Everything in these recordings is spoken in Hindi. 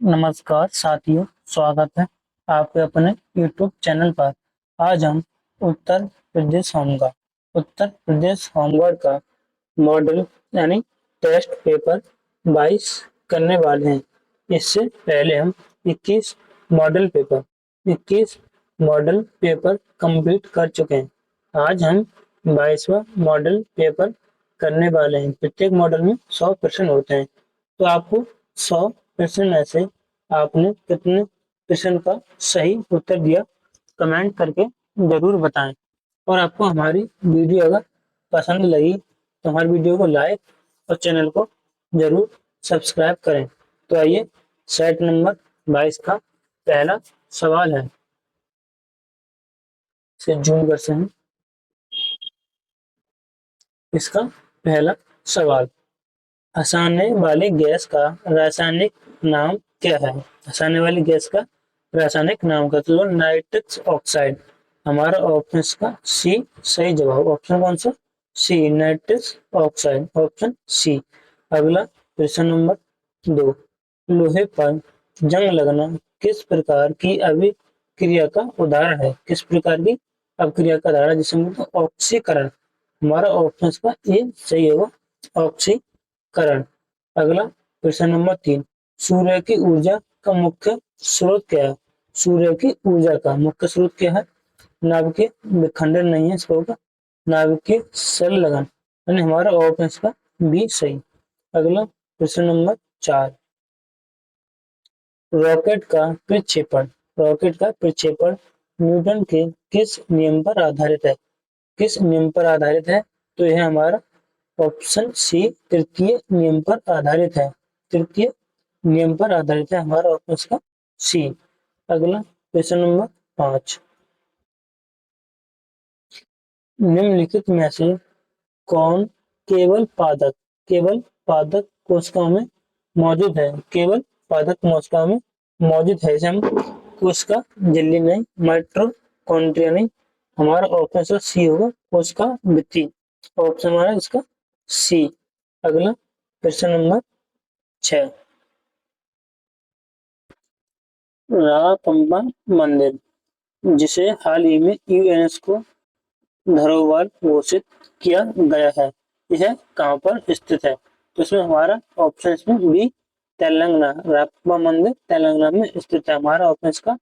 नमस्कार साथियों, स्वागत है आपके अपने YouTube चैनल पर। आज हम उत्तर प्रदेश होमगार्ड का मॉडल यानी टेस्ट पेपर 22 करने वाले हैं। इससे पहले हम 21 मॉडल पेपर कंप्लीट कर चुके हैं। आज हम 22वां मॉडल पेपर करने वाले हैं। प्रत्येक मॉडल में 100 प्रश्न होते हैं, तो आपको 100 प्रश्न में से आपने कितने प्रश्न का सही उत्तर दिया, कमेंट करके जरूर बताएं। और आपको हमारी वीडियो अगर पसंद लगी तो हमारी वीडियो को लाइक और चैनल को जरूर सब्सक्राइब करें। तो आइए, सेट नंबर 22 का पहला सवाल है। इसे जूम करते हैं। इसका पहला सवाल, हंसाने वाली गैस का रासायनिक नाम क्या है? हंसाने वाली गैस का रासायनिक नाम का तो नाइट्रस ऑक्साइड। हमारा ऑप्शन का सी सही जवाब। ऑप्शन कौन सा? सी, नाइट्रस ऑक्साइड, ऑप्शन सी। अगला प्रश्न नंबर 2, लोहे पर जंग लगना किस प्रकार की अभिक्रिया का उदाहरण है? किस प्रकार की अभिक्रिया का उदाहरण, जिसे हम ऑक्सीकरण। हमारा ऑप्शन का ए सही होगा, ऑक्सीकरण। अगला प्रश्न नंबर 3, सूर्य की ऊर्जा का मुख्य स्रोत क्या है? सूर्य की ऊर्जा का मुख्य स्रोत क्या है? नाभिकीय विखंडन नहीं है, इसका होगा नाभिकीय संलग्न। यानी हमारा ऑप्शन का बी सही। अगला प्रश्न नंबर 4, रॉकेट का प्रक्षेपण न्यूटन के किस नियम पर आधारित है? किस नियम पर आधारित है? तो यह हमारा ऑप्शन सी, तृतीय नियम पर आधारित है। तृतीय नियम पर आधारित है हमारा ऑप्शन का सी। अगला प्रश्न नंबर 5, निम्नलिखित में से कौन केवल पादक कोशिकाओं में मौजूद है? केवल पादक कोशिकाओं में मौजूद है। इसे हम कोशिका झिल्ली नहीं, माइटोकॉन्ड्रिया नहीं। हमारा ऑप्शन सी होगा, कोशिका भित्ति। ऑप्शन हमारा इसका सी। अगला प्रश्न नंबर 6, रामप्पा मंदिर, जिसे हाल ही में यूनेस्को धरोहर घोषित किया गया है, यह कहाँ पर स्थित है? तो इसमें हमारा ऑप्शन में बी, तेलंगाना। रामप्पा मंदिर तेलंगाना में स्थित है। हमारा ऑप्शन का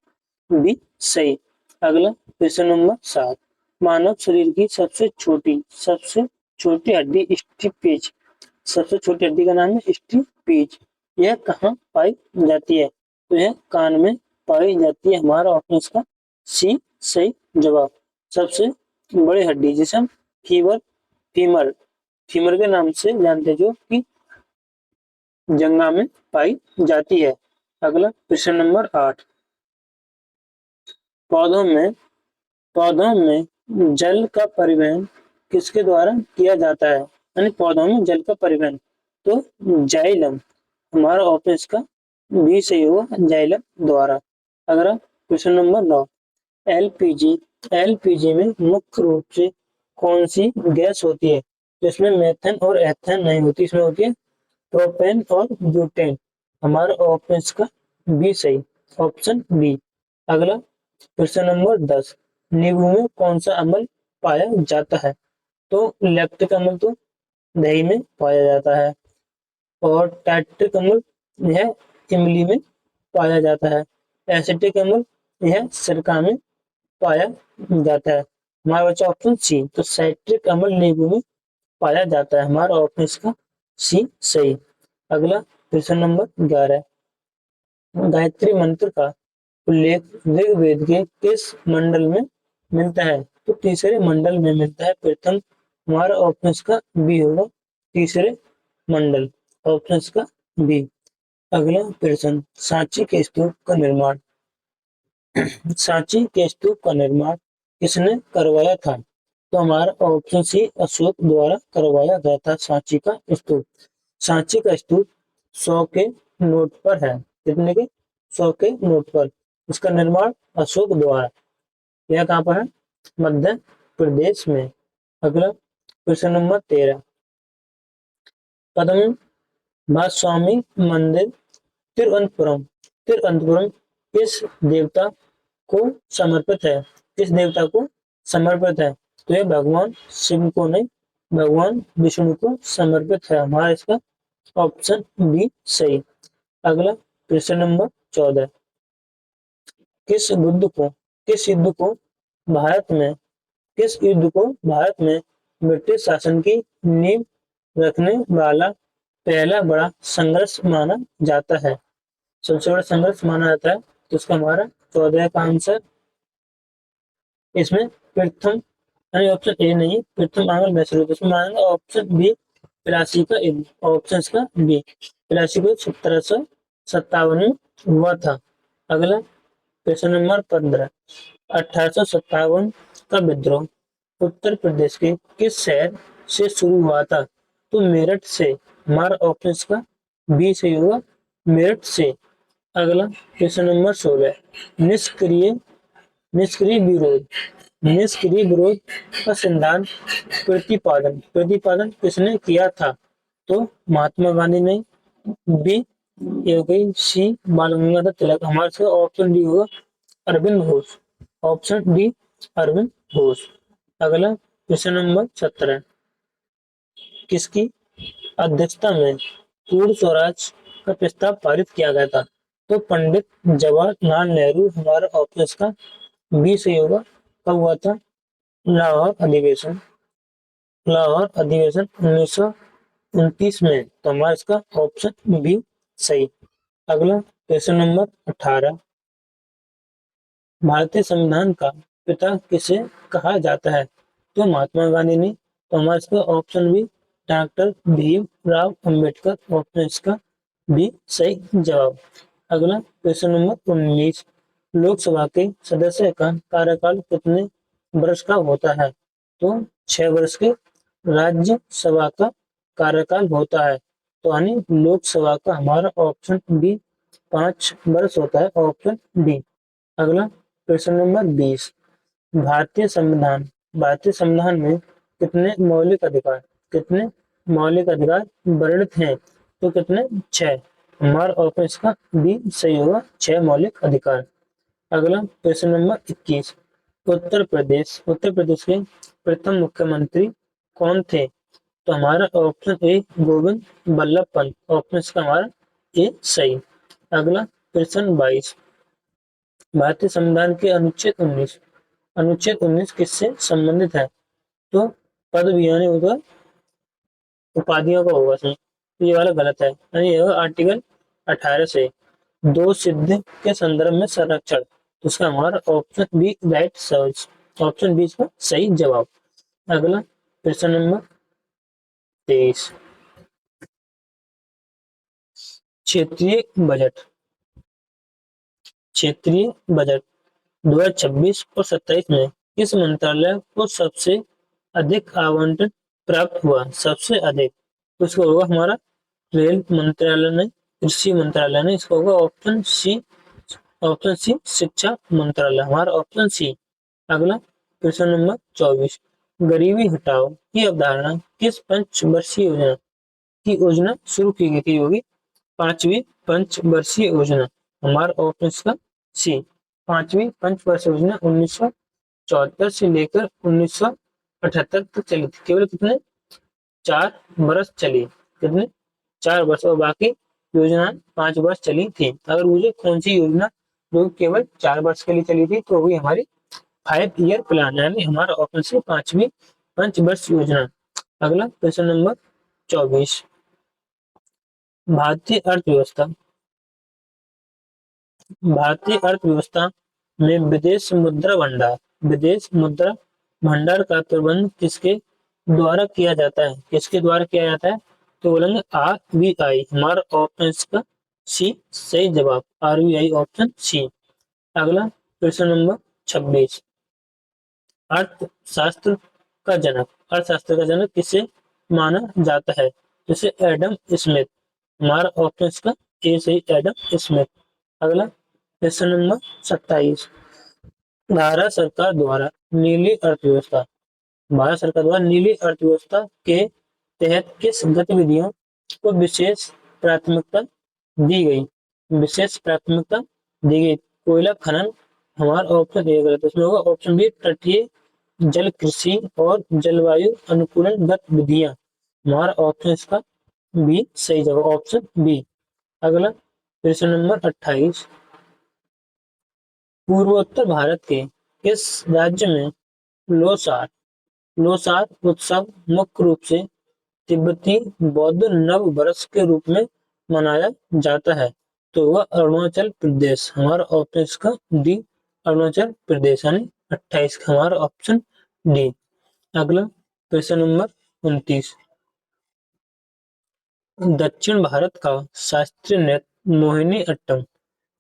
बी सही। अगला प्रश्न नंबर 7, मानव शरीर की सबसे छोटी हड्डी स्टीपेज। सबसे छोटी हड्डी का नाम है स्टीपेज। यह कहाँ पाई जाती है? तो यह कान में पाई जाती है। हमारा ऑप्शन का सी सही जवाब। सबसे बड़ी हड्डी जिसे हम फीमर फीमर के नाम से जानते हैं, जो कि जंघा में पाई जाती है। अगला प्रश्न नंबर 8, पौधों में जल का परिवहन किसके द्वारा किया जाता है? यानी पौधों में जल का परिवहन, तो जाइलम। हमारा ऑप्शन इसका बी सही होगा, जाइलम द्वारा। अगला प्रश्न नंबर 9, एलपीजी एलपीजी में मुख्य रूप से कौन सी गैस होती है? तो इसमें मेथेन और एथेन नहीं होती, इसमें होती है प्रोपेन और ब्यूटेन। हमारा ऑप्शन का बी सही, ऑप्शन बी। अगला प्रश्न नंबर 10, नींबू में कौन सा अम्ल पाया जाता है? तो लैक्टिक अम्ल तो दही में पाया जाता है, और टाइट्रिक अम्ल यह इमली में पाया जाता है। एसिटिक अम्ल यह सिरका में पाया जाता है। हमारा बच्चा ऑप्शन सी, तो साइट्रिक अम्ल नींबू में पाया जाता है। हमारा ऑप्शन इसका सी सही। अगला प्रश्न नंबर 11, गायत्री मंत्र का उल्लेख ऋग्वेद के किस मंडल में मिलता है? तो तीसरे मंडल में मिलता है। प्रथम हमारा ऑप्शन का बी होगा, तीसरे मंडल, ऑप्शन का बी। अगला प्रश्न, सांची के स्तूप का निर्माण किसने करवाया था? तो हमारा ऑप्शन सी, अशोक द्वारा करवाया गया था सांची का स्तूप। सांची का स्तूप 100 के नोट पर है। कितने के? 100 के नोट पर। इसका निर्माण अशोक द्वारा। यह कहाँ पर है? मध्य प्रदेश में। अगला प्रश्न नंबर 13, पद्म स्वामी मंदिर तिरुवनंतपुरम फिर अंतपुरम किस देवता को समर्पित है? किस देवता को समर्पित है? तो ये भगवान शिव को नहीं, भगवान विष्णु को समर्पित है। हमारा इसका ऑप्शन बी सही। अगला प्रश्न नंबर 14। किस युद्ध को भारत में किस युद्ध को भारत में ब्रिटिश शासन की नींव रखने वाला पहला बड़ा संघर्ष माना जाता है? सबसे बड़ा संघर्ष माना जाता है, तो इसका हमारा 14 का आंसर इसमें प्रथम, यानी ऑप्शन ए नहीं, प्रथम आंग्ल मैसूर, इसमें मानेंगे ऑप्शन बी प्लासी का ऑप्शन का बी। प्लासी को 1757 में हुआ था। अगला प्रश्न नंबर 15। 1857 का विद्रोह उत्तर प्रदेश के किस शहर से शुरू हुआ था? तो मेरठ से। हमारा ऑप्शन का बी से होगा, मेरठ से। अगला प्रश्न नंबर 16। निष्क्रिय निष्क्रिय विरोध निष्क्रिय विरोध का सिद्धांत प्रतिपादन प्रतिपादन किसने किया था? तो महात्मा गांधी ने। बी ये हो गई, सी बाल गंगाधर तिलक। हमारे इसका ऑप्शन डी होगा अरविंद घोष। Option D Aurobindo Ghosh. अगला प्रश्न नंबर 17। किसकी अध्यक्षता में पूर्ण स्वराज का प्रस्ताव पारित किया गया था? तो पंडित जवाहरलाल नेहरू। हमारा ऑप्शन का बी सही होगा। कब हुआ था? लाहौर अधिवेशन। लाहौर अधिवेशन 1929 में। तो हमारा इसका ऑप्शन बी सही। अगला प्रश्न नंबर 18। भारतीय संविधान का पिता किसे कहा जाता है? तो महात्मा गांधी ने। तो हमारा इसका option B doctor Bhimrao Ambedkar. Option इसका बी सही जवाब। अगला प्रश्न नंबर 19। लोकसभा के सदस्य का कार्यकाल कितने वर्ष का होता है? तो 6 वर्ष के। राज्यसभा का कार्यकाल होता है, तो यानी लोकसभा का हमारा ऑप्शन बी 5 वर्ष होता है। Option D. अगला प्रश्न नंबर 20। भारतीय संविधान में कितने मौलिक अधिकार वर्णित हैं? तो कितने? 6। हमारा ऑप्शन इसका बी सही होगा, 6 मौलिक अधिकार। अगला प्रश्न नंबर 21। उत्तर प्रदेश के प्रथम मुख्यमंत्री कौन थे? तो हमारा option A Govind Ballabh Pant. Option इसका हमारा ए सही। अगला प्रश्न 22। भारतीय संविधान के अनुच्छेद 19 किससे संबंधित है? तो पद यानी होगा उपाधियों का होगा सही। तो ये वाला गलत है, यानी ये होगा आर्टिकल 18 से। दो सिद्ध के संदर्भ में संरक्षण। तो उसका हमारा option B right search. Option B इसका सही जवाब। अगला प्रश्न नंबर 23। क्षेत्रीय बजट 2026 और 27 में किस मंत्रालय को सबसे अधिक आवंटन प्राप्त हुआ? सबसे अधिक। तो इसका होगा हमारा रेल मंत्रालय ने, कृषि मंत्रालय ने। इसका होगा ऑप्शन सी शिक्षा मंत्रालय। हमारा ऑप्शन सी। अगला प्रश्न नंबर 24। गरीबी हटाओ की अवधारणा किस पंचवर्षीय योजना शुरू की गई थी? होगी 5वीं पंचवर्षीय योजना। हमारा ऑप्शन का सी 5वीं पंचवर्षीय योजना 1974 से लेकर 1978 तक चली थी। केवल कितने 4 वर्ष चली। कितने 4 वर्ष, और बाकी योजना 5 वर्ष चली थी। अगर मुझे कौन सी योजना जो केवल 4 वर्ष के लिए चली थी, तो वही हमारी 5 ईयर प्लान, यानी हमारा ऑप्शन से 5वीं पंचवर्ष योजना। अगला प्रश्न नंबर 24। भारतीय अर्थव्यवस्था में विदेश मुद्रा भंडार का प्रबंध किसके द्वारा किया जाता है? किसके द्वारा किया जाता है? तो बोलेंगे RBI। हमारा ऑप्शन का सी सही जवाब। RBI option C. अगला प्रश्न नंबर 26। अर्थशास्त्र का जनक किसे माना जाता है? जैसे एडम स्मिथ। हमारा ऑप्शन का ए सही, एडम स्मिथ। अगला प्रश्न नंबर 27। भारत सरकार द्वारा नीली अर्थव्यवस्था के तहत किस गतिविधियों को विशेष प्राथमिकता दी गई? विशेष प्राथमिकता दी गई। कोयला खनन हमारा ऑप्शन ए गलत, इसमें होगा ऑप्शन बी तटीय जल कृषि और जलवायु अनुकूलन गतिविधियां। हमारा ऑप्शन इसका बी सही जवाब, ऑप्शन बी। अगला प्रश्न नंबर 28, पूर्वोत्तर भारत के किस राज्य में लोसार लोसार उत्सव मुख्य रूप से तिब्बती बौद्ध नव वर्ष के रूप में मनाया जाता है? तो वह अरुणाचल प्रदेश। हमारा ऑप्शन इसका डी अरुणाचल प्रदेश, यानी 28 का हमारा ऑप्शन डी। अगला प्रश्न नंबर 29, दक्षिण भारत का शास्त्रीय नृत्य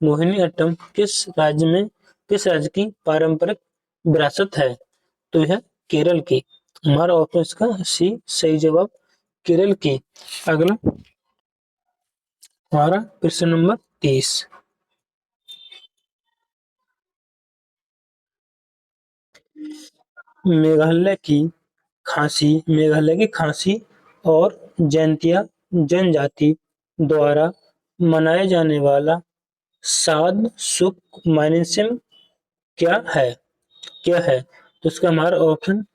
मोहिनी अट्टम किस राज्य की पारंपरिक विरासत है? तो यह केरल की। हमारा ऑप्शन इसका सी सही जवाब, केरल की। अगला हमारा प्रश्न नंबर 30, मेघालय की खासी और जैंतिया जनजाति द्वारा मनाए जाने वाला साद सुक माइनसिम क्या है? तो इसका हमारा ऑप्शन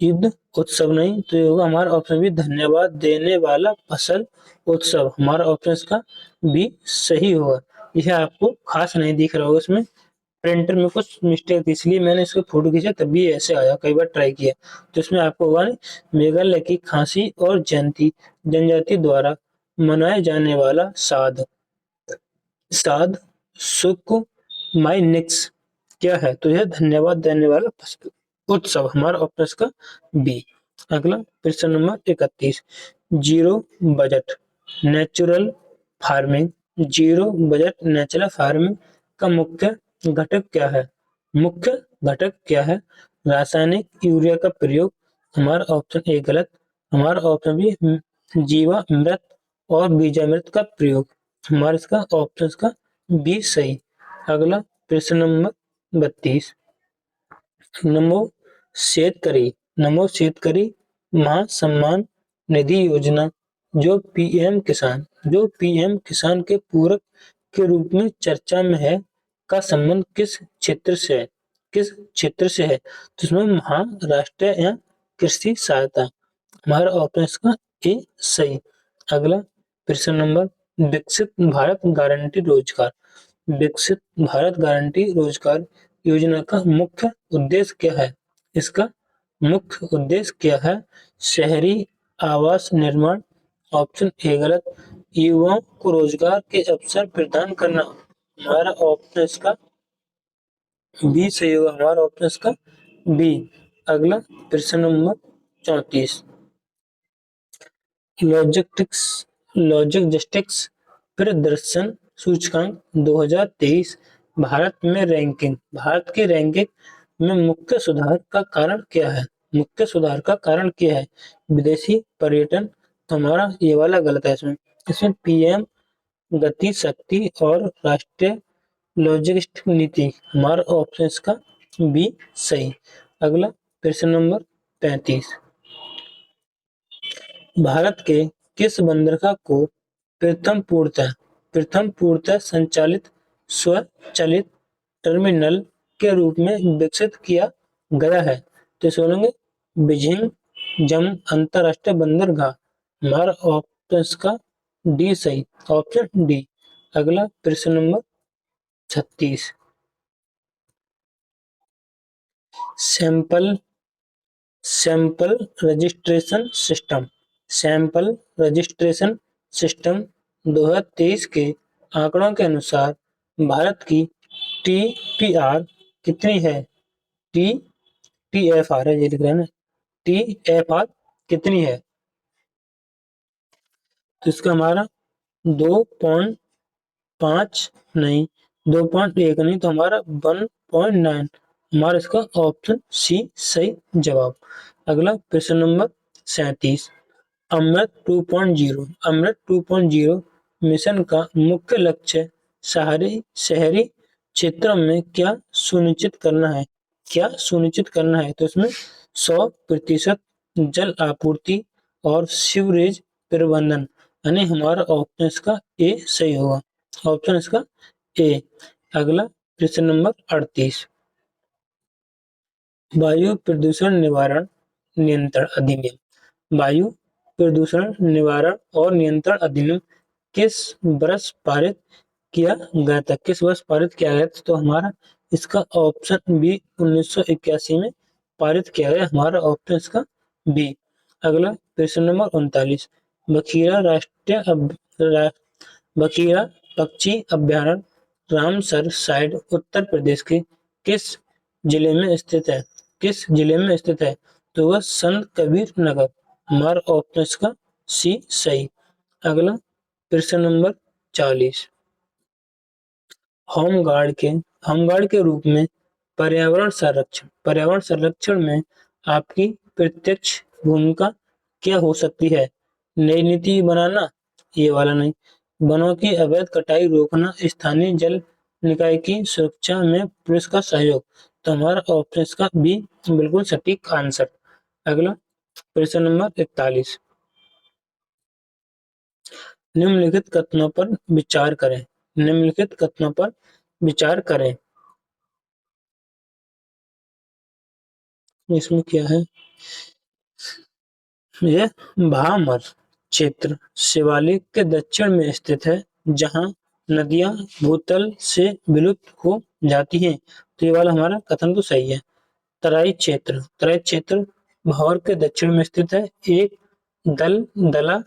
ईद उत्सव नहीं, तो ये होगा हमारा ऑप्शन बी धन्यवाद देने वाला फसल उत्सव। हमारा ऑप्शन इसका बी सही होगा। यह आपको खास नहीं दिख रहा होगा, इसमें प्रिंटर में कुछ मिस्टेक थी, इसलिए मैंने इसको फोटो खींचा तभी ऐसे आया, कई बार ट्राई किया तो इसमें आपको होगा मेघालय की खासी और जयंती जनजाति द्वारा मनाए जाने वाला साद साद सुक माइनिक्स क्या है? तो यह धन्यवाद देने वाला उत्सव। हमारा ऑप्शन इसका बी। अगला प्रश्न number 31, zero budget natural farming zero budget natural farming का मुख्य घटक क्या है? रासायनिक यूरिया का प्रयोग। हमारा ऑप्शन ए गलत, हमारा ऑप्शन बी जीवामृत और बीजामृत का प्रयोग। हमारा इसका ऑप्शन इसका बी सही। अगला प्रश्न नंबर 32, नमो शेतकरी महासम्मान निधि योजना जो पीएम किसान के पूरक के रूप में चर्चा में है का संबंध किस क्षेत्र से है? तो इसमें महाराष्ट्र या कृषि सहायता। हमारा ऑप्शन इसका ए सही। अगला प्रश्न नंबर, विकसित भारत गारंटी रोजगार योजना का मुख्य उद्देश्य क्या है? इसका मुख्य उद्देश्य क्या है? शहरी आवास निर्माण। ऑप्शन ए गलत, युवाओं को रोजगार के अवसर प्रदान करना। हमारा ऑप्शन इसका बी सही होगा, हमारा ऑप्शन इसका बी। अगला प्रश्न नंबर 34, लॉजिस्टिक्स प्रदर्शन सूचकांक 2023 भारत की रैंकिंग में मुख्य सुधार का कारण क्या है? विदेशी पर्यटन। हमारा ये वाला गलत है, इसमें पीएम गति शक्ति और राष्ट्रीय लॉजिस्टिक नीति। हमारा ऑप्शन इसका बी सही। अगला प्रश्न नंबर 35, भारत के किस बंदरगाह को प्रथम पूर्णतः संचालित स्वचालित टर्मिनल के रूप में विकसित किया गया है? तो सुनेंगे बीजिंग जम अंतरराष्ट्रीय बंदरगाह। हमारा ऑप्शन इसका डी सही, ऑप्शन डी। अगला प्रश्न नंबर 36, सैंपल रजिस्ट्रेशन सिस्टम 2023 के आंकड़ों के अनुसार भारत की टीपीआर कितनी है? टीएफआर है, ये लिख रहे हैं ना, टीएफआर कितनी है? तो इसका हमारा 2.5 नहीं, 2.1 नहीं, तो हमारा 1.9। हमारा इसका ऑप्शन सी सही जवाब। अगला प्रश्न नंबर 37, अमृत 2.0 मिशन का मुख्य लक्ष्य शहरी क्षेत्रों में क्या सुनिश्चित करना है? तो इसमें 100% जल आपूर्ति और सीवरेज प्रबंधन, यानी हमारा ऑप्शन इसका ए सही होगा। ऑप्शन इसका ए। अगला प्रश्न नंबर 38, वायु प्रदूषण निवारण नियंत्रण अधिनियम। वायु प्रदूषण निवारण और नियंत्रण अधिनियम किस वर्ष पारित किया गया था? किस वर्ष पारित किया गया था? तो हमारा इसका ऑप्शन बी 1981 में पारित किया गया, हमारा ऑप्शन इसका बी। अगला प्रश्न नंबर 39, बखीरा बखीरा पक्षी अभ्यारण्य रामसर साइट उत्तर प्रदेश के किस जिले में स्थित है? किस जिले में स्थित है? तो वह संत कबीर नगर, हमारा ऑप्शन इसका सी सही। अगला प्रश्न नंबर 40, होमगार्ड के रूप में पर्यावरण संरक्षण में आपकी प्रत्यक्ष भूमिका क्या हो सकती है? नई नीति बनाना, ये वाला नहीं, वनों की अवैध कटाई रोकना, स्थानीय जल निकाय की सुरक्षा में पुलिस का सहयोग। तो हमारा ऑप्शन इसका बी बिल्कुल सटीक आंसर। अगला प्रश्न नंबर 41, निम्नलिखित कथनों पर विचार करें। निम्नलिखित कथनों पर विचार करें। इसमें क्या है? यह भामर क्षेत्र शिवालिक के दक्षिण में स्थित है, जहां नदियां भूतल से विलुप्त हो जाती हैं। तो ये वाला हमारा कथन तो सही है। तराई क्षेत्र भावर के दक्षिण में स्थित है। एक दला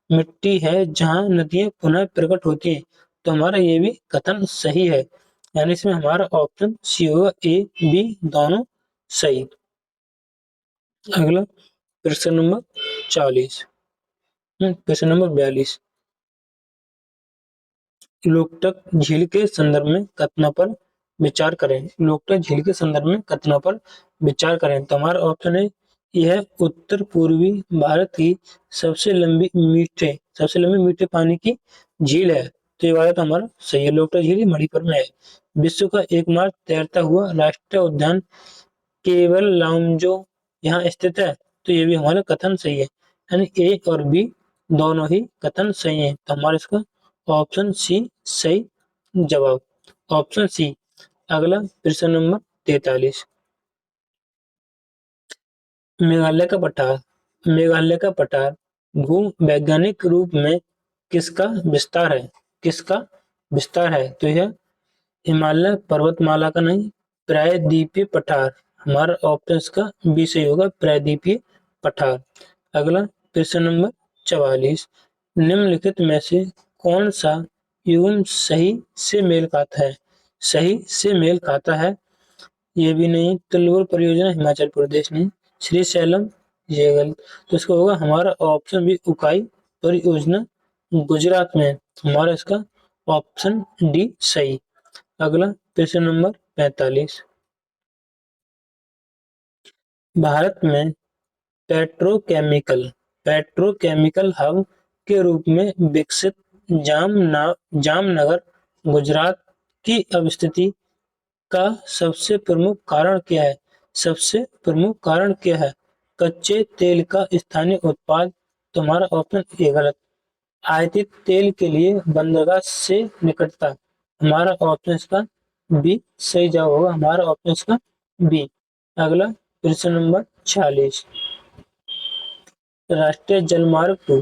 मिट्टी है जहां नदियां पुनः प्रकट होती हैं। तो हमारा ये भी कथन सही है, यानी इसमें हमारा ऑप्शन सी होगा, ए बी दोनों सही। अगला प्रश्न नंबर 40, प्रश्न नंबर 42, लोकटक झील के संदर्भ में कथनों पर विचार करें। लोकटक झील के संदर्भ में कथनों पर विचार करें। तो हमारा ऑप्शन है, यह उत्तर पूर्वी भारत की सबसे लंबी मीठे पानी की झील है। तो ये वाला तो हमारा सही है, लोकटक झील मणिपुर में है। विश्व का एकमात्र तैरता हुआ राष्ट्रीय उद्यान केवल लामजो यहाँ स्थित है। तो ये भी हमारा कथन सही है, यानी ए और बी दोनों ही कथन सही है। तो हमारा इसका ऑप्शन सी सही जवाब, ऑप्शन सी। अगला प्रश्न नंबर 43, मेघालय का पठार भू वैज्ञानिक रूप में किसका विस्तार है? किसका विस्तार है? तो यह हिमालय पर्वतमाला का नहीं, प्रायद्वीपीय पठार, हमारा ऑप्शन इसका बी सही होगा, प्रायद्वीपीय पठार। अगला प्रश्न नंबर 44, निम्नलिखित में से कौन सा युग्म सही से मेल खाता है? सही से मेल खाता है, ये भी नहीं। तुलवुर परियोजना हिमाचल प्रदेश नहीं, श्री सैलम ये गलत। तो इसका होगा हमारा ऑप्शन भी, उकाई परियोजना गुजरात में, हमारा इसका ऑप्शन डी सही। अगला प्रश्न नंबर 45, भारत में पेट्रोकेमिकल हब के रूप में विकसित जामनगर गुजरात की अवस्थिति का सबसे प्रमुख कारण क्या है? सबसे प्रमुख कारण क्या है? कच्चे तेल का स्थानीय उत्पाद। तुम्हारा ऑप्शन ए गलत, आयातित तेल के लिए बंदरगाह से निकटता, हमारा ऑप्शन इसका बी सही जवाब होगा, हमारा ऑप्शन इसका बी। अगला प्रश्न नंबर 46, राष्ट्रीय जलमार्ग टू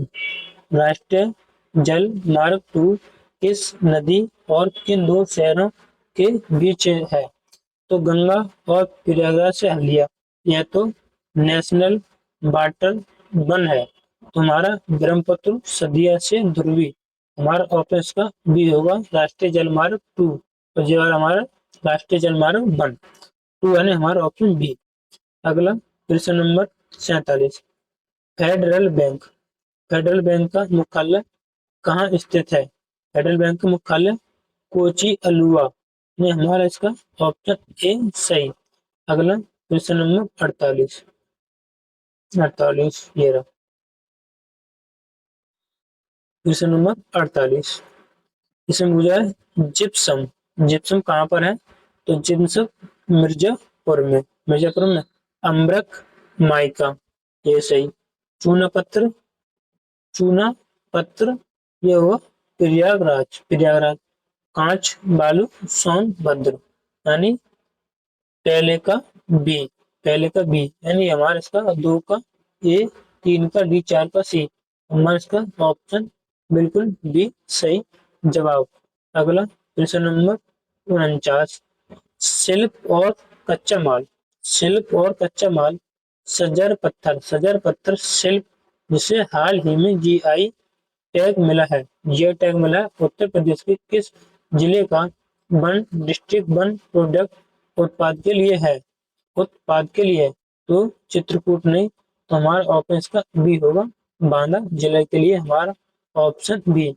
राष्ट्रीय जल मार्ग टू किस नदी और किन दो शहरों के बीच है? तो गंगा और प्रयागराज से हल्दिया, यह तो नेशनल वाटर वन है। तुम्हारा ब्रह्मपुत्र सदिया से ध्रुवी, हमारा ऑप्शन इसका बी होगा, राष्ट्रीय जलमार्ग टू। और ये वाला हमारा राष्ट्रीय जलमार्ग वन टू, यानी हमारा ऑप्शन बी। अगला प्रश्न नंबर 47, फेडरल बैंक फेडरल बैंक का मुख्यालय कहाँ स्थित है? फेडरल बैंक का मुख्यालय कोची अलुवा में, हमारा इसका ऑप्शन ए सही। अगला प्रश्न नंबर 48 ये रहा प्रश्न नंबर 48, इसमें पूछा है जिप्सम जिप्सम कहाँ पर है? तो जिप्सम मिर्जापुर में। अम्बरक माइका, ये सही। चूना पत्थर ये होगा प्रयागराज। कांच, बालू, सोनभद्र, यानी बी पहले का बी, यानी हमारा इसका 2 का ए, 3 का डी, 4 का सी, हमारा इसका ऑप्शन बिल्कुल बी सही जवाब। अगला प्रश्न नंबर 49, शिल्प और कच्चा माल। शिल्प और कच्चा माल, सजर पत्थर शिल्प, जिसे हाल ही में जीआई टैग मिला है। यह टैग मिला है उत्तर प्रदेश के किस जिले का वन डिस्ट्रिक्ट वन प्रोडक्ट उत्पाद के लिए है? उत्पाद के लिए, तो चित्रकूट नहीं, तो हमारा ऑप्शन इसका बी होगा, बांदा जिले के लिए हमारा ऑप्शन बी।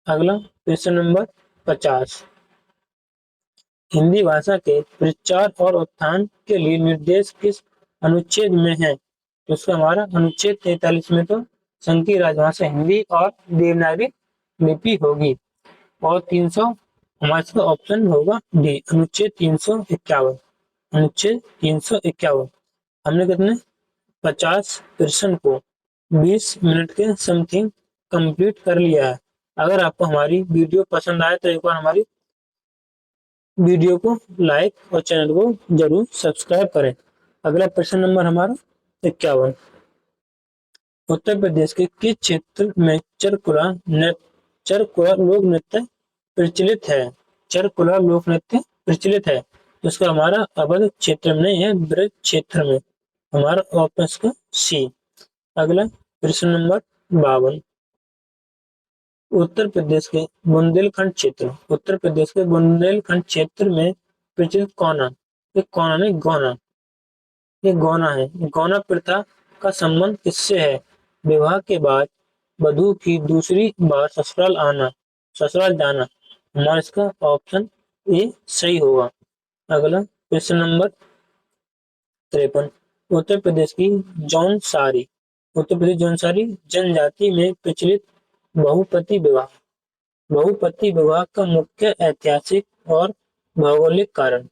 अगला प्रश्न नंबर 50, हिंदी भाषा के प्रचार और उत्थान के लिए निर्देश किस अनुच्छेद में है? तो उसका हमारा अनुच्छेद 43 में तो संघीय राजभाषा हिंदी और देवनागरी लिपि होगी। और 300 हमारा इसका ऑप्शन होगा डी, अनुच्छेद 351। अनुच्छेद 351। हमने कितने 50 प्रश्न को 20 मिनट के समथिंग कंप्लीट कर लिया है। अगर आपको हमारी वीडियो पसंद आए तो एक बार हमारी वीडियो को लाइक और चैनल को जरूर सब्सक्राइब करें। अगला प्रश्न नंबर हमारा 51, उत्तर प्रदेश के किस क्षेत्र में चरकुला लोक नृत्य प्रचलित है? चरकुला लोक नृत्य प्रचलित है, तो इसका हमारा अवध क्षेत्र में नहीं है, ब्रज क्षेत्र में, हमारा ऑप्शन इसका सी। अगला प्रश्न नंबर 52, उत्तर प्रदेश के बुंदेलखंड क्षेत्र, उत्तर प्रदेश के बुंदेलखंड क्षेत्र में प्रचलित कौना, ये कौना नहीं गौना, ये गौना है। गौना प्रथा का संबंध किससे है? विवाह के बाद वधू की दूसरी बार ससुराल जाना, हमारा इसका ऑप्शन ए सही होगा। अगला प्रश्न नंबर 53, उत्तर प्रदेश की जौनसारी, उत्तर प्रदेश जौनसारी जनजाति में प्रचलित बहुपति विवाह, बहुपति विवाह का मुख्य ऐतिहासिक और भौगोलिक कारण,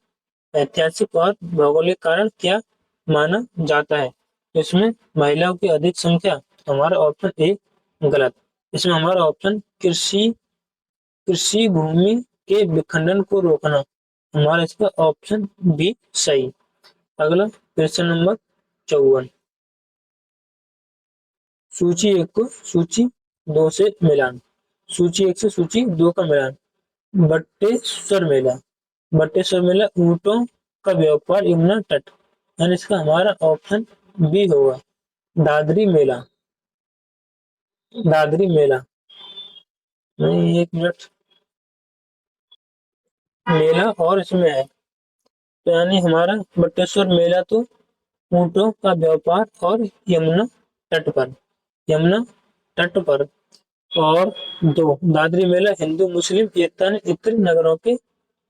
ऐतिहासिक और भौगोलिक कारण क्या माना जाता है? इसमें महिलाओं की अधिक संख्या, हमारा ऑप्शन ए गलत। इसमें हमारा ऑप्शन कृषि भूमि के विखंडन को रोकना, हमारा इसका ऑप्शन बी सही। अगला प्रश्न नंबर 54, सूची 1 को सूची 2 से मिलान, सूची 1 से सूची 2 का मिलान। बट्टेश्वर मेला ऊंटों का व्यापार यमुना तट, यानी इसका हमारा ऑप्शन बी होगा, दादरी मेला, दादरी मेला नहीं, 1 मिनट, मेला और इसमें है, तो यानी हमारा बट्टेश्वर मेला तो ऊंटों का व्यापार और यमुना तट पर, यमुना तट पर। और 2 दादरी मेला हिंदू मुस्लिम एकता ने इत्र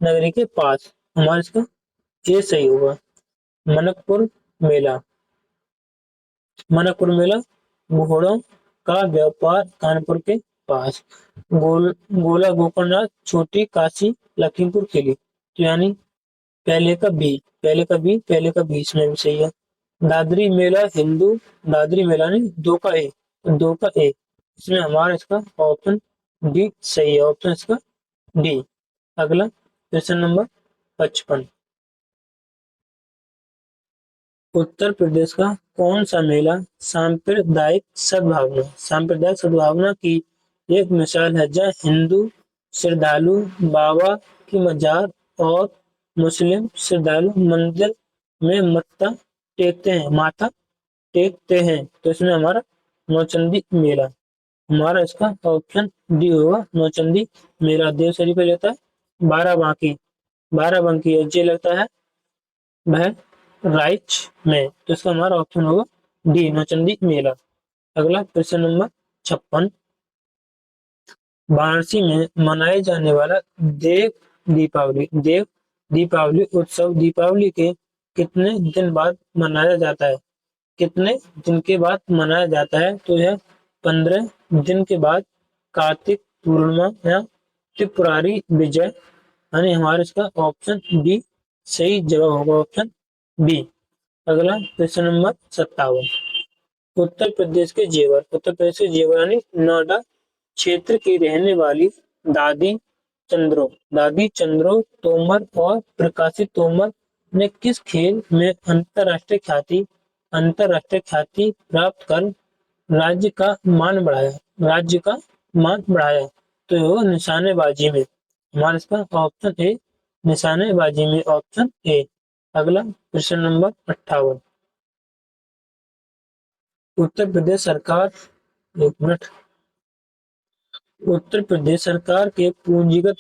नगरी के पास, हमारा इसका ये सही होगा। मनकपुर मेला, मनकपुर मेला घोड़ों का व्यापार कानपुर के पास। गोला गोकर्णनाथ छोटी काशी लखीमपुर खीरी, तो यानी पहले का बी इसमें भी सही है। दादरी मेला हिंदू, दादरी मेला नहीं 2 का ए, 2 का ए, इसमें हमारा इसका ऑप्शन डी सही है, ऑप्शन इसका डी। अगला प्रश्न नंबर 55, उत्तर प्रदेश का कौन सा मेला सांप्रदायिक सद्भावना की एक मिसाल है, जहाँ हिंदू श्रद्धालु बाबा की मजार और मुस्लिम श्रद्धालु मंदिर में माथा टेकते हैं? तो इसमें हमारा नौचंदी मेला, हमारा इसका ऑप्शन डी होगा, नौचंदी मेला देवसरी पे लेता है, बाराबंकी ये लगता है वह राइच में, तो इसका हमारा ऑप्शन होगा डी, नौचंदी मेला। अगला प्रश्न नंबर 56, वाराणसी में मनाए जाने वाला देव दीपावली उत्सव दीपावली के कितने दिन बाद मनाया जाता है? कितने दिन के बाद मनाया जाता है? तो यह 15 दिन के बाद कार्तिक पूर्णिमा या त्रिपुरारी विजय, यानी हमारा इसका ऑप्शन बी सही जवाब होगा, ऑप्शन बी। अगला प्रश्न नंबर 57, उत्तर प्रदेश के जेवर यानी नोएडा क्षेत्र की रहने वाली दादी चंद्रो तोमर और प्रकाशी तोमर ने किस खेल में अंतरराष्ट्रीय ख्याति प्राप्त कर राज्य का मान बढ़ाया तो ये होगा निशानेबाजी में। हमारा इसका ऑप्शन ए निशानेबाजी में, ऑप्शन ए। अगला प्रश्न नंबर 58। उत्तर प्रदेश सरकार, एक मिनट, उत्तर प्रदेश सरकार के पूंजीगत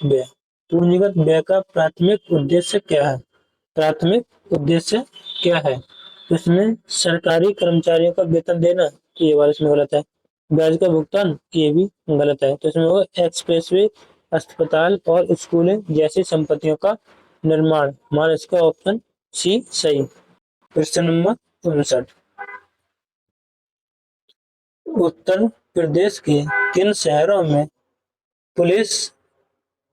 व्यय का प्राथमिक उद्देश्य क्या है? प्राथमिक उद्देश्य क्या है? इसमें सरकारी कर्मचारियों का वेतन देना, ये वाला इसमें गलत है। ब्याज का भुगतान, ये भी गलत है। तो इसमें होगा एक्सप्रेसवे, अस्पताल और स्कूलें जैसी संपत्तियों का निर्माण। हमारा इसका ऑप्शन सी सही। प्रश्न नंबर 59। उत्तर प्रदेश के किन शहरों में पुलिस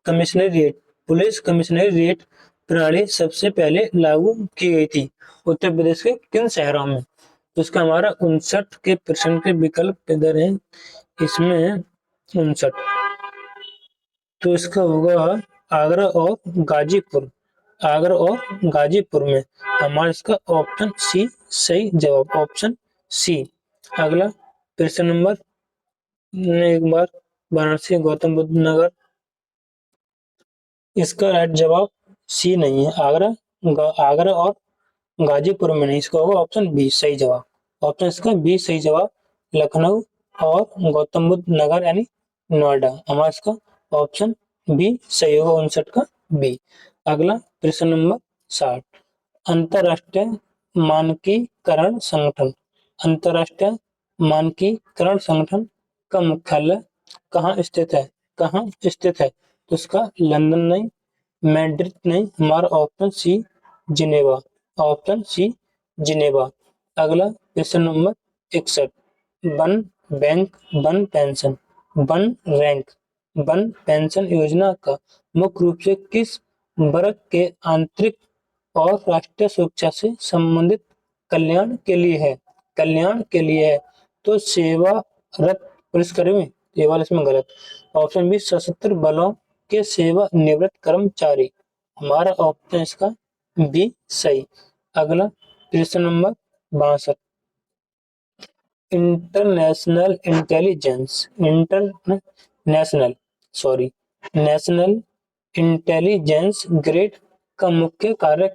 कमिश्नरेट प्रणाली सबसे पहले लागू की गई थी? उत्तर प्रदेश के किन शहरों में? तो इसका हमारा 59 के प्रश्न के विकल्प इधर है, इसमें 59। तो इसका होगा आगरा और गाजीपुर में। हमारा इसका ऑप्शन सी सही जवाब, ऑप्शन सी। अगला प्रश्न नंबर, एक बार वाराणसी गौतम बुद्ध नगर, इसका राइट जवाब सी नहीं है। आगरा और गाजीपुर में नहीं, इसका होगा ऑप्शन बी सही जवाब। ऑप्शन इसका बी सही जवाब, लखनऊ और गौतम बुद्ध नगर यानी नोएडा। हमारा इसका ऑप्शन बी सही होगा, 59 का बी। अगला प्रश्न नंबर 60। अंतरराष्ट्रीय मानकीकरण संगठन अंतरराष्ट्रीय मानकीकरण संगठन का मुख्यालय कहाँ स्थित है? तो इसका लंदन नहीं, मैड्रिड नहीं, हमारा option C Geneva, option C Geneva. अगला प्रश्न नंबर 61। वन बैंक वन पेंशन योजना का मुख्य रूप से किस वर्ग के आंतरिक और राष्ट्रीय सुरक्षा से संबंधित कल्याण के लिए है? तो सेवारत पुलिसकर्मी, ये वाला इसमें गलत। ऑप्शन बी सशस्त्र बलों के सेवानिवृत्त कर्मचारी। हमारा ऑप्शन इसका बी सही। अगला प्रश्न नंबर 62। नेशनल इंटेलिजेंस ग्रेड का मुख्य कार्य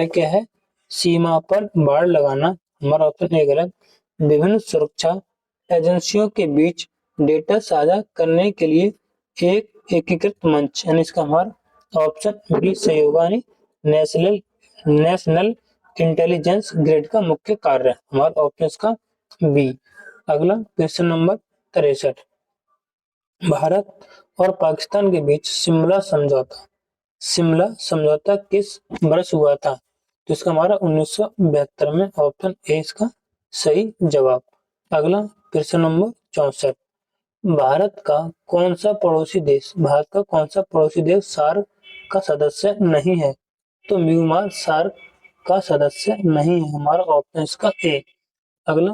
क्या है? सीमा पर बाड़ लगाना। हमारा ऑप्शन ए गलत। विभिन्न सुरक्षा एजेंसियों के बीच डेटा साझा करने के लिए एक एकीकृत मंच, यानी इसका हमारा ऑप्शन बी सही होगा, यानी नेशनल इंटेलिजेंस ग्रेड का मुख्य कार्य। हमारा ऑप्शन इसका बी। अगला प्रश्न नंबर 63। भारत और पाकिस्तान के बीच शिमला समझौता किस वर्ष हुआ था? तो इसका हमारा 1972 में, ऑप्शन ए इसका सही जवाब। अगला प्रश्न नंबर 64। भारत का कौन सा पड़ोसी देश सार्क का सदस्य नहीं है? तो म्यांमार सार्क का सदस्य नहीं है। हमारा ऑप्शन इसका ए। अगला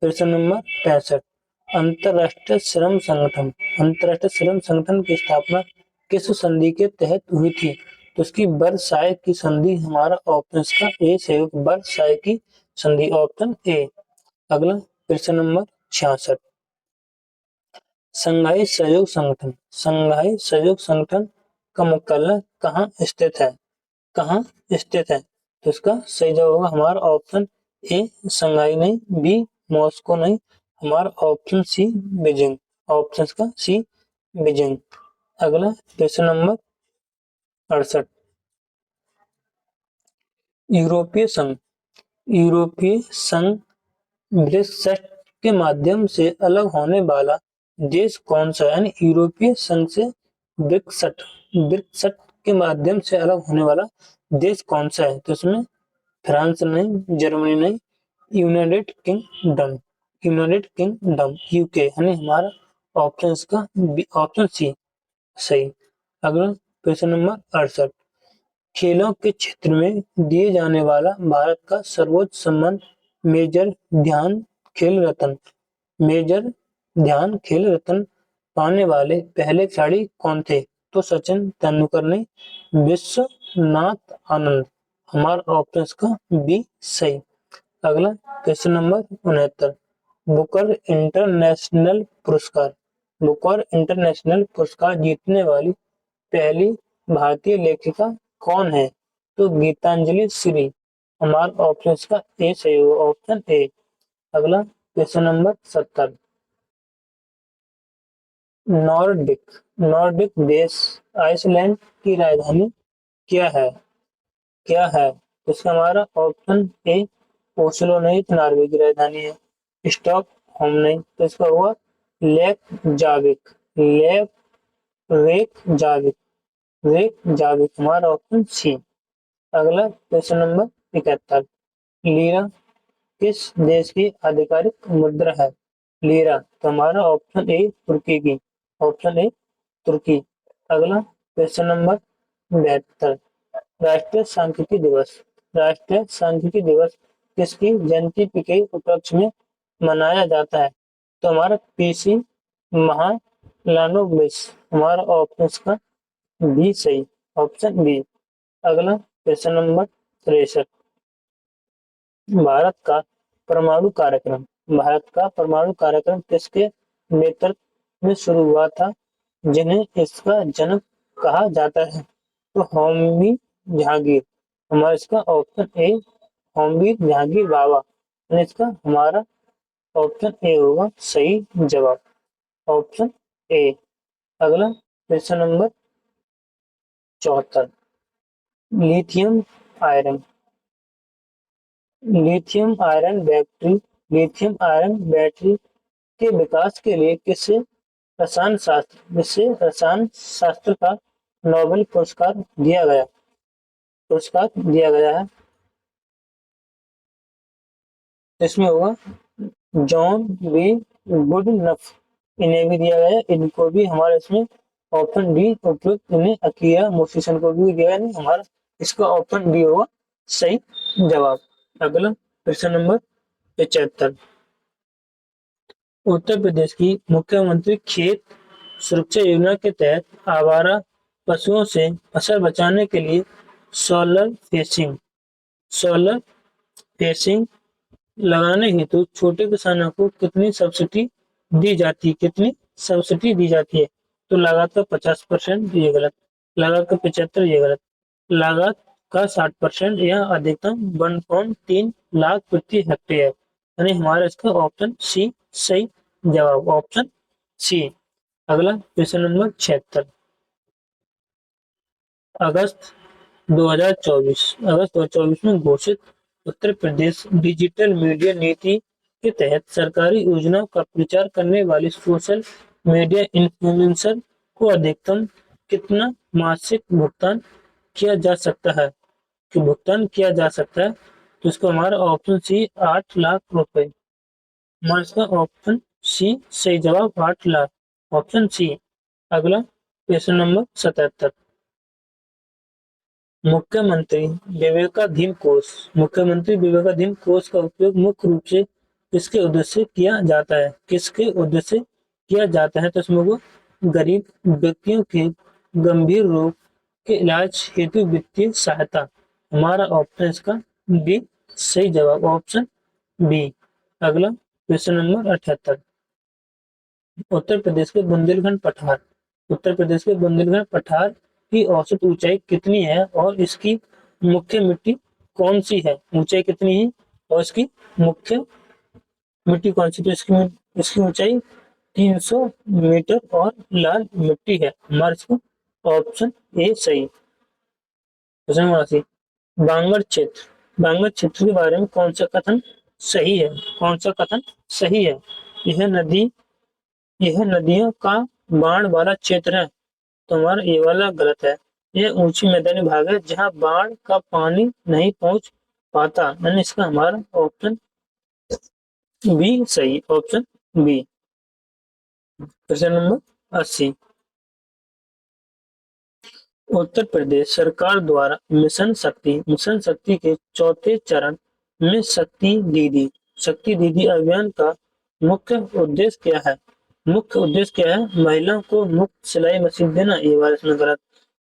प्रश्न नंबर 65। अंतरराष्ट्रीय श्रम संगठन की स्थापना किस संधि के तहत हुई थी? तो उसकी वर्साय की संधि। हमारा ऑप्शन इसका ए से वर्साय की संधि, ऑप्शन ए। अगला प्रश्न नंबर 66। संघाई सहयोग संगठन का मुख्यालय कहाँ स्थित है? तो इसका सही जवाब होगा हमारा ऑप्शन ए संघाई नहीं, बी मॉस्को नहीं, हमारा ऑप्शन सी बीजिंग, ऑप्शन का सी बीजिंग। अगला प्रश्न नंबर 68। यूरोपीय संघ ब्रेक्सिट के माध्यम से अलग होने वाला देश कौन सा है? यानी यूरोपीय संघ से ब्रेक्सिट के माध्यम से अलग होने वाला देश कौन सा है? तो इसमें फ्रांस नहीं, जर्मनी नहीं, यूनाइटेड किंगडम यूके, यानी हमारा ऑप्शन इसका ऑप्शन सी सही। अगला प्रश्न नंबर 68। खेलों के क्षेत्र में दिए जाने वाला भारत का सर्वोच्च सम्मान मेजर ध्यान खेल रत्न पाने वाले पहले खिलाड़ी कौन थे? तो सचिन तेंदुलकर ने, विश्वनाथ आनंद। हमारा ऑप्शन का बी सही। अगला क्वेश्चन नंबर 69, बुकर इंटरनेशनल पुरस्कार। बुकर इंटरनेशनल पुरस्कार जीतने वाली पहली भारतीय लेखिका कौन है? तो गीतांजलि श्री। हमारा ऑप्शन का ए सही होगा, ऑप्शन ए। अगला क्वेश्चन नंबर 70, नॉर्डिक नॉर्डिक देश आइसलैंड की राजधानी क्या है? क्या है? इसका हमारा ऑप्शन ए ओस्लो नहीं तो नॉर्वे की राजधानी है। स्टॉकहोम नहीं तो इसका हुआ lake Javik. Lake rake Javik rake Javik हमारा ऑप्शन सी। अगला क्वेश्चन नंबर 71, लीरा किस देश की आधिकारिक मुद्रा है? लीरा तो हमारा ऑप्शन ए तुर्की की, ऑप्शन ए तुर्की। अगला क्वेश्चन नंबर 72, राष्ट्रीय सांख्यिकी दिवस। राष्ट्रीय सांख्यिकी दिवस किसकी जयंती के उपलक्ष्य में मनाया जाता है? तो हमारा पीसी महालानोबिस। हमारा ऑप्शन का बी सही, ऑप्शन बी। अगला क्वेश्चन नंबर 63, भारत का परमाणु कार्यक्रम। भारत का परमाणु कार्यक्रम किसके नेतृत्व में शुरू हुआ था, जिन्हें इसका जनक कहा जाता है? तो होमी जहांगीर। हमारा इसका ऑप्शन ए होमी जहांगीर बाबा। और इसका हमारा ऑप्शन ए होगा सही जवाब, ऑप्शन ए। अगला question number 74, lithium iron. Lithium iron battery lithium iron battery के विकास के लिए किसे रसायन शास्त्र का नोबेल पुरस्कार दिया गया है? इसमें होगा जॉन बी गुडनफ, इन्हें भी दिया गया है। इनको भी हमारे इसमें ऑप्शन डी उपयुक्त, इन्हें अकिरा मोशिसन को भी दिया है। हमारा इसका ऑप्शन डी होगा सही जवाब। अगला क्वेश्चन नंबर 75, उत्तर प्रदेश की मुख्यमंत्री खेत सुरक्षा योजना के तहत आवारा पशुओं से फसल बचाने के लिए सोलर फेंसिंग लगाने हेतु छोटे किसानों को कितनी सब्सिडी दी जाती है? तो लागत का 50%, ये गलत। लागत का 75, ये गलत। लागत का 60% या अधिकतम 1.3 लाख प्रति हेक्टेयर। यानी हमारा इसका ऑप्शन सी सही जवाब, ऑप्शन सी। अगला क्वेश्चन नंबर 76, अगस्त 2024 में घोषित उत्तर प्रदेश डिजिटल मीडिया नीति के तहत सरकारी योजनाओं का प्रचार करने वाले सोशल मीडिया इन्फ्लुएंसर को अधिकतम कितना मासिक भुगतान किया जा सकता है? तो इसको हमारा ऑप्शन सी 8 लाख रुपए। हमारा इसका ऑप्शन सी सही जवाब, 8 लाख, ऑप्शन सी। अगला क्वेश्चन नंबर 77, मुख्यमंत्री विवेकाधीन कोष का उपयोग मुख्य रूप से किसके उद्देश्य से किया जाता है? तो इसमें वो गरीब व्यक्तियों के गंभीर रोग के इलाज हेतु वित्तीय सहायता। हमारा ऑप्शन इसका बी सही जवाब, ऑप्शन बी। अगला क्वेश्चन नंबर 78, उत्तर प्रदेश के बुंदेलखंड पठार की औसत ऊंचाई कितनी है और इसकी मुख्य मिट्टी कौन सी है? ऊंचाई कितनी है और इसकी मुख्य मिट्टी कौन सी? तो इसकी ऊंचाई 300 मीटर और लाल मिट्टी है। हमारा इसको ऑप्शन ए सही। बांगर क्षेत्र के बारे में कौन सा कथन सही है? यह नदियों का बाढ़ वाला क्षेत्र है। तो हमारा ये वाला गलत है। यह ऊंची मैदानी भाग है जहां बाढ़ का पानी नहीं पहुंच पाता। यानी इसका हमारा ऑप्शन बी सही, option B. Question number 80, Uttar Pradesh सरकार द्वारा मिशन शक्ति के चौथे चरण में शक्ति दीदी अभियान का मुख्य उद्देश्य क्या है? मुख्य उद्देश्य क्या है? महिलाओं को मुफ्त सिलाई मशीन देना, ये हमारा इसमें गलत।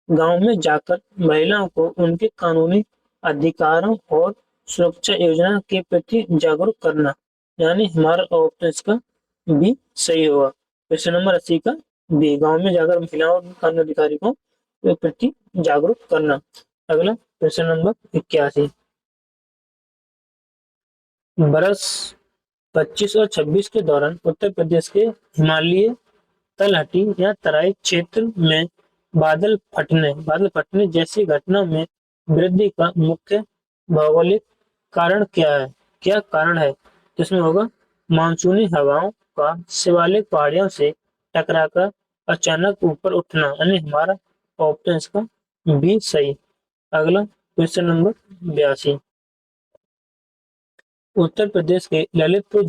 गांव में जाकर महिलाओं को उनके कानूनी अधिकारों और सुरक्षा योजना के प्रति जागरूक करना, यानी हमारा ऑप्शन इसका बी सही होगा। क्वेश्चन नंबर 80 का बी, गांव में जाकर महिलाओं और कानूनी अधिकारी को के प्रति जागरूक करना। अगला क्वेश्चन नंबर 81, बरस 25 और 26 के दौरान उत्तर प्रदेश के हिमालयी तलहटी या तराई क्षेत्र में बादल फटने जैसी घटनाओं में वृद्धि का मुख्य भौगोलिक कारण क्या है? क्या कारण है? तो इसमें होगा मानसूनी हवाओं का शिवालिक पहाड़ियों से टकराकर अचानक ऊपर उठना, यानी हमारा ऑप्शन इसका बी सही। अगला क्वेश्चन नंबर 82, उत्तर प्रदेश के ललितपुर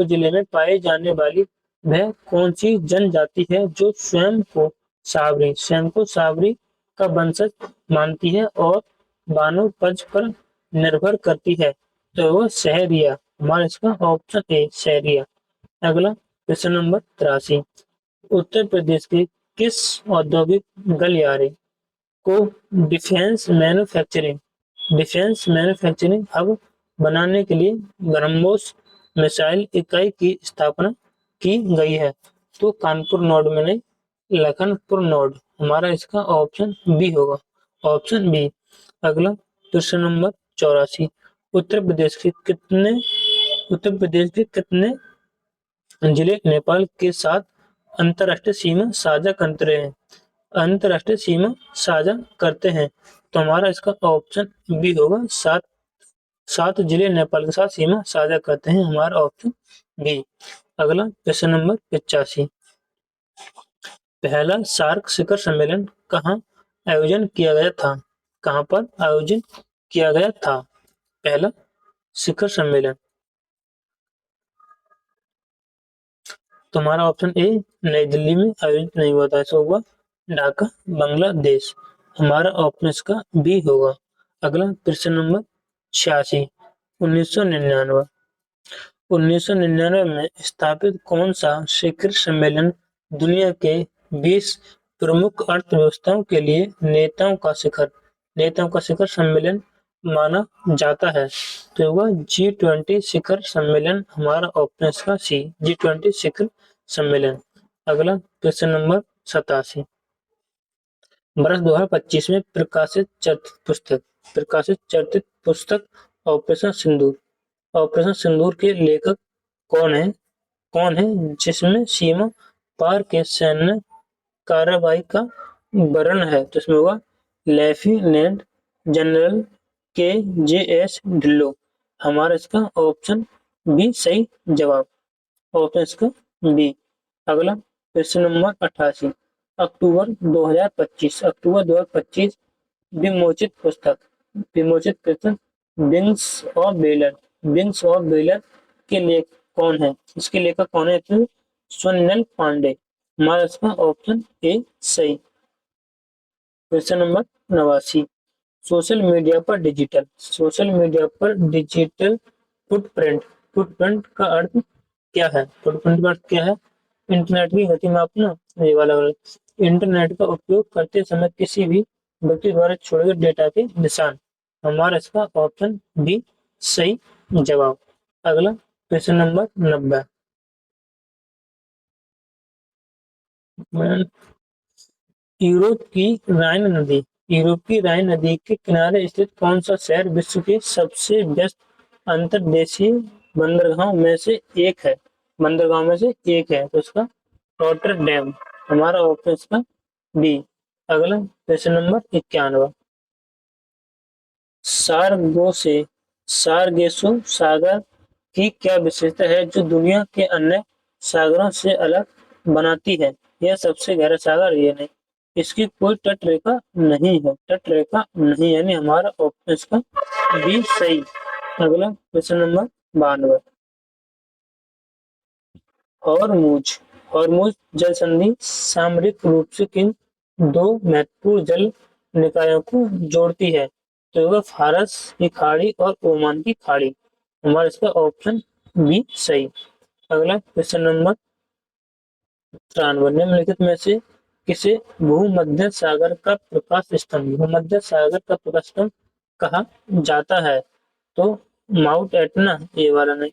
जिले में पाई जाने वाली वह कौन सी जनजाति है जो स्वयं को साबरी का वंशज मानती है और वानोपज पर निर्भर करती है? तो वो सहरिया, हमारा इसका ऑप्शन ए सहरिया। अगला क्वेश्चन नंबर 83, उत्तर प्रदेश के किस औद्योगिक गलियारे को डिफेंस मैन्युफैक्चरिंग हब बनाने के लिए ब्रह्मोस मिसाइल इकाई की स्थापना की गई है? तो कानपुर नोड में नहीं, लखनपुर नोड, हमारा इसका ऑप्शन बी होगा, ऑप्शन बी। अगला क्वेश्चन नंबर 84, उत्तर प्रदेश के कितने जिले नेपाल के साथ अंतर्राष्ट्रीय सीमा साझा करते हैं? अंतर्राष्ट्रीय सीमा साझा करते हैं, तो हमारा इसका ऑप्शन बी होगा, सात सात जिले नेपाल के साथ सीमा साझा करते हैं, हमारा ऑप्शन बी। अगला क्वेश्चन नंबर 85, पहला सार्क शिखर सम्मेलन कहाँ आयोजन किया गया था? कहाँ पर आयोजन किया गया था पहला शिखर सम्मेलन? तुम्हारा ऑप्शन ए नई दिल्ली में आयोजित नहीं हुआ था, ऐसा होगा ढाका बांग्लादेश, हमारा ऑप्शन इसका बी होगा। अगला प्रश्न नंबर 86, 1999 1999 में स्थापित कौन सा शिखर सम्मेलन दुनिया के 20 प्रमुख अर्थव्यवस्थाओं के लिए नेताओं का शिखर सम्मेलन माना जाता है? तो होगा G20 शिखर सम्मेलन, हमारा ऑप्शन इसका सी, G20 शिखर सम्मेलन। अगला क्वेश्चन नंबर 87, वर्ष 2025 में प्रकाशित चर्चित पुस्तक ऑपरेशन सिंदूर के लेखक कौन है जिसमें सीमा पार के सैन्य कार्रवाई का वर्णन है? तो इसमें होगा लेफ्टिनेंट जनरल KJS ढिल्लों, हमारा इसका ऑप्शन बी सही जवाब, ऑप्शन इसका बी। अगला क्वेश्चन नंबर 88, अक्टूबर 2025 विमोचित पुस्तक विंग्स ऑफ वेलर के लेखक कौन है? इसके लेखक कौन है? स्वनिल पांडे, हमारा इसका ऑप्शन ए सही। क्वेश्चन नंबर 89, सोशल मीडिया पर डिजिटल फुटप्रिंट का अर्थ क्या है? इंटरनेट की गति मापना, ये वाला इंटरनेट का उपयोग करते समय किसी भी व्यक्ति द्वारा छोड़े गए डेटा के निशान, हमारा इसका ऑप्शन बी सही जवाब। अगला क्वेश्चन नंबर 90, यूरोप की राइन नदी के किनारे स्थित कौन सा शहर विश्व के सबसे व्यस्त अंतर्देशीय बंदरगाहों में से एक है? तो इसका रॉटरडैम, हमारा ऑप्शन इसका बी। अगला क्वेश्चन नंबर 91, सारगेसो सागर की क्या विशेषता है जो दुनिया के अन्य सागरों से अलग बनाती है? यह सबसे गहरा सागर ये नहीं, इसकी कोई तट रेखा नहीं, यानी हमारा ऑप्शन इसका बी सही। अगला क्वेश्चन नंबर 92, हॉर्मुज जल संधि सामरिक रूप से किन दो महत्वपूर्ण जल निकायों को जोड़ती है? तो होगा फारस की खाड़ी और ओमान की खाड़ी, हमारा इसका ऑप्शन बी सही। अगला क्वेश्चन नंबर 93 निम्नलिखित में से किसे भूमध्य सागर का प्रकाश स्तंभ भूमध्य सागर का प्रकाश स्तंभ कहा जाता है? तो माउंट एटना, ये वाला नहीं,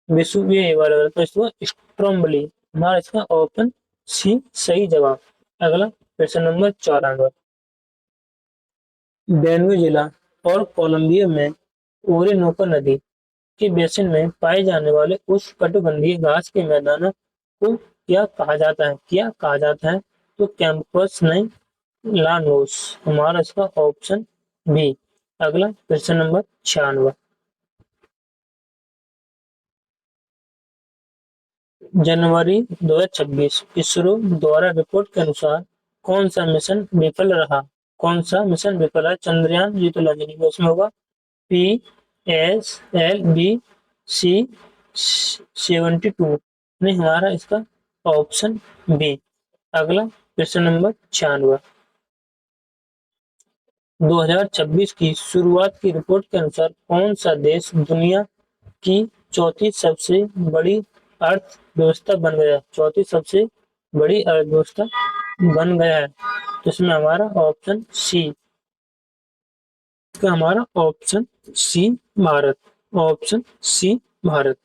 विषुव, ये वाला, तो इसको स्ट्रोम्बली, हमारा इसका ऑप्शन सी सही जवाब। अगला प्रश्न नंबर 94। बेनवे जिला और कोलंबिया में ओरिनोको नदी के बेसिन में पाए जाने वाले उष्णकटिबंधीय घास के मैदानों को क्या कहा जाता है? तो कैंपस नहीं, लानोस, हमारा इसका ऑप्शन बी। अगला प्रश्न नंबर 96। जनवरी 2026 इसरो द्वारा रिपोर्ट के अनुसार कौन सा मिशन विफल रहा? कौन सा मिशन विफल है? चंद्रयान, ये तो लॉजिक उसमें होगा। पी, एस, एल, बी, सी, 72, नहीं, हमारा इसका ऑप्शन बी। अगला प्रश्न नंबर 96। 2026 की शुरुआत की रिपोर्ट के अनुसार कौन सा देश दुनिया की चौथी सबसे बड़ी अर्थव्यवस्था बन गया? चौथी सबसे बड़ी अर्थव्यवस्था बन गया है, तो इसमें हमारा ऑप्शन सी, इसका हमारा option C Bharat, option C Bharat.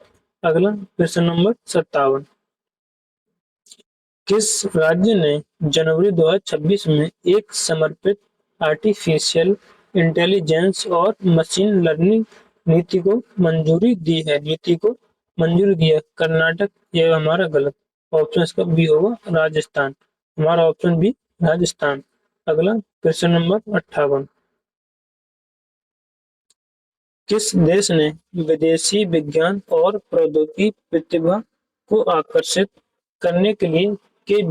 अगला प्रश्न नंबर 57। किस राज्य ने जनवरी 2026 में एक समर्पित आर्टिफिशियल इंटेलिजेंस और मशीन लर्निंग नीति को मंजूरी दी है? नीति को मंजूरी दी है? कर्नाटक, ये हमारा गलत, ऑप्शन इसका बी होगा, राजस्थान, हमारा ऑप्शन बी राजस्थान। अगला प्रश्न नंबर 58। किस देश ने विदेशी विज्ञान और प्रौद्योगिकी प्रतिभा को आकर्षित करने के लिए के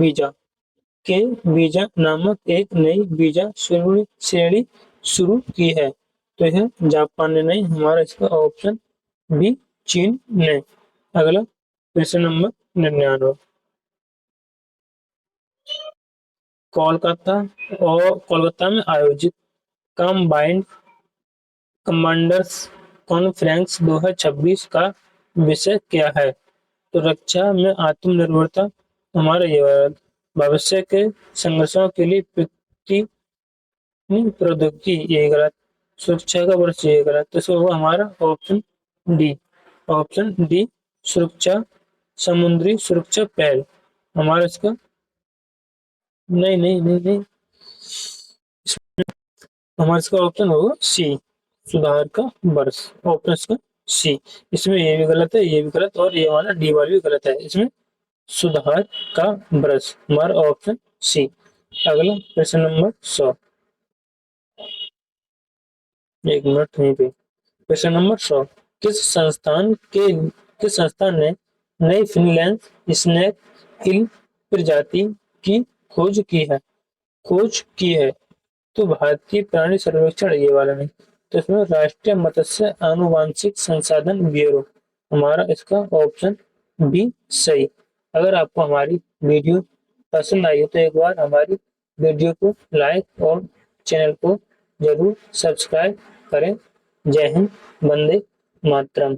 वीजा नामक एक नई वीजा श्रेणी शुरू की है? तो यह जापान ने नहीं, हमारा इसका ऑप्शन बी चीन ने। अगला प्रश्न नंबर 99। कोलकाता में आयोजित कंबाइंड कमांडर्स कॉन्फ्रेंस 2026 का विषय क्या है? तो रक्षा में आत्मनिर्भरता, हमारा ये भविष्य के संघर्षों के लिए प्रौद्योगिकी, ये गलत, सुरक्षा का वर्ष, ये गलत, तो इसको होगा हमारा ऑप्शन डी, ऑप्शन डी सुरक्षा, समुद्री सुरक्षा पहल, हमारा इसका नहीं नहीं नहीं नहीं, हमारा इसका ऑप्शन होगा सी, सुधार का वर्ष, ऑप्शन इसका सी। इसमें ये भी गलत है, ये भी गलत, और ये वाला डी वाला भी गलत है, इसमें सुधार का ब्रश, हमारा ऑप्शन सी। अगला प्रश्न नंबर 100, एक मिनट वहीं पे। प्रश्न नंबर 100। किस संस्थान ने नई फिनलैंड स्नेक हिल प्रजाति की खोज की है? तो भारतीय प्राणी सर्वेक्षण, ये वाला नहीं, तो इसमें राष्ट्रीय मत्स्य आनुवांशिक संसाधन ब्यूरो, हमारा इसका ऑप्शन बी सही। अगर आपको हमारी वीडियो पसंद आई हो तो एक बार हमारी वीडियो को लाइक और चैनल को जरूर सब्सक्राइब करें। जय हिंद, वंदे मातरम।